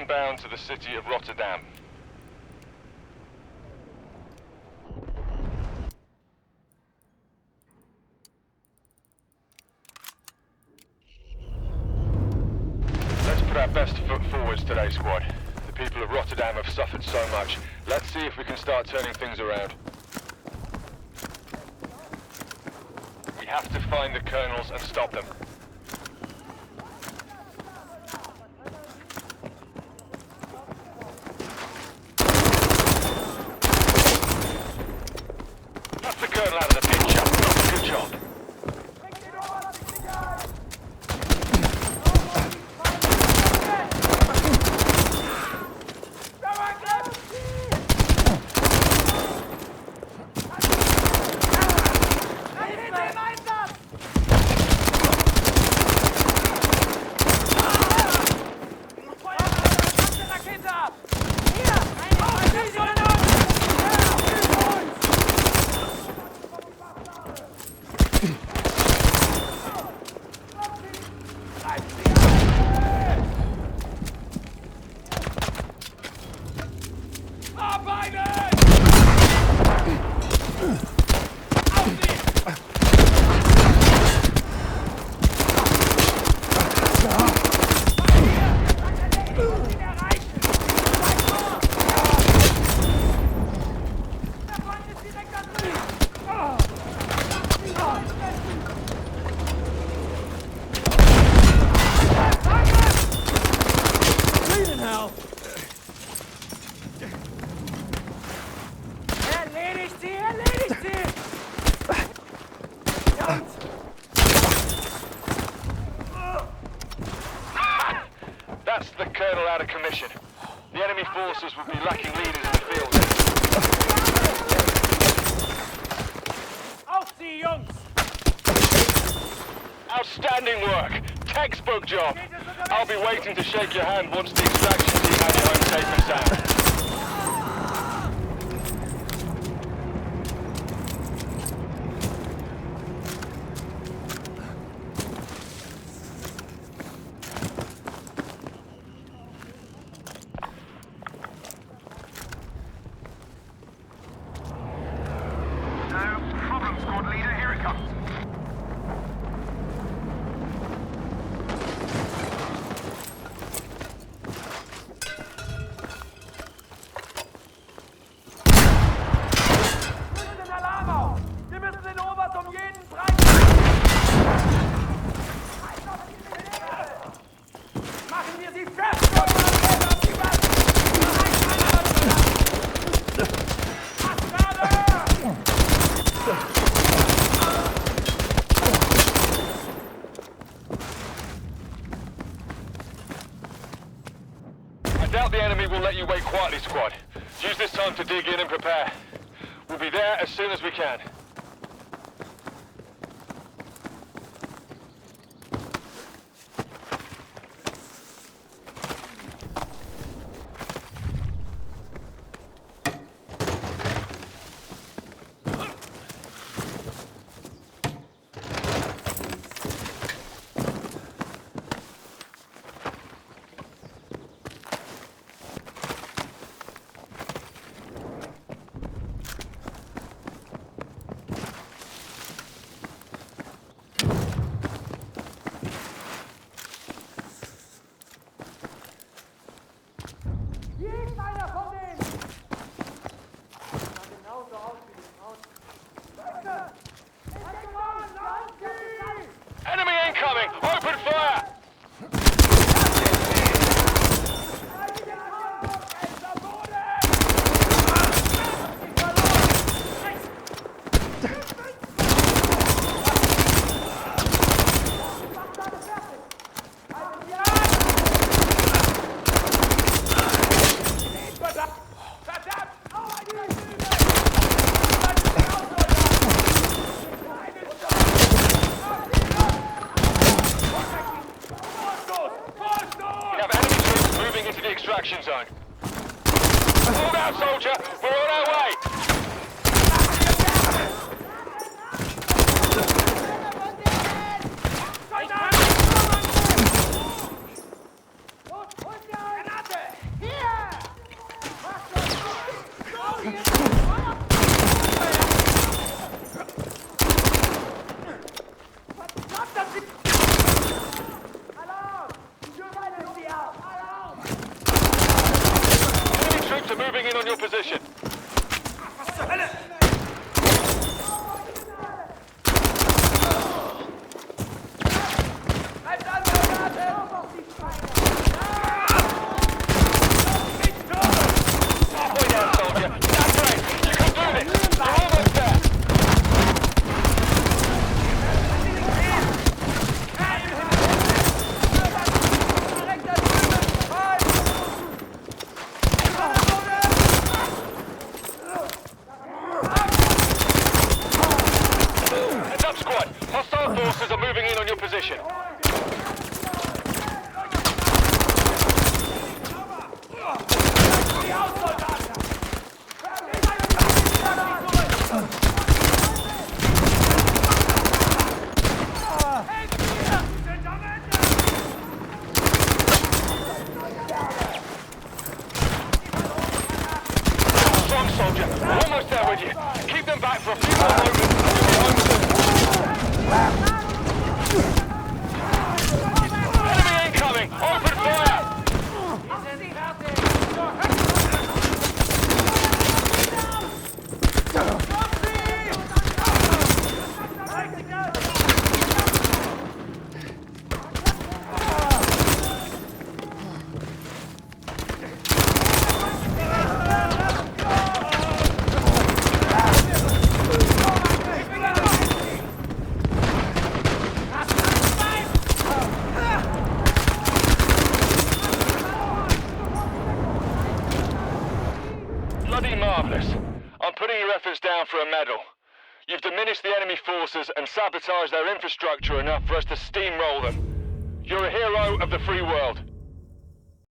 them bound to the city of Rotterdam. Let's put our best foot forwards today, squad. The people of Rotterdam have suffered so much. Let's see if we can start turning things around. We have to find the colonels and stop them. That's the colonel out of the picture. Good job. That's the colonel out of commission. The enemy forces would be lacking leaders in the field. Auf Sie, Jungs! Outstanding work. Textbook job. I'll be waiting to shake your hand once the extraction team has you home safe and sound. I doubt the enemy will let you wait quietly, squad. Use this time to dig in and prepare. We'll be there as soon as we can. Enemy incoming! Open fire! Extraction zone. Hold out, soldier! We're on our way! Halfway down, soldier. That's right. You can do this. You're almost there. Heads up, squad. Hostile forces are moving in on your position. Strong, soldier. We're almost there with you. Keep them back for a few more moments. Enemy incoming! Open fire! Bloody marvellous. I'm putting your efforts down for a medal. You've diminished the enemy forces and sabotaged their infrastructure enough for us to steamroll them. You're a hero of the free world.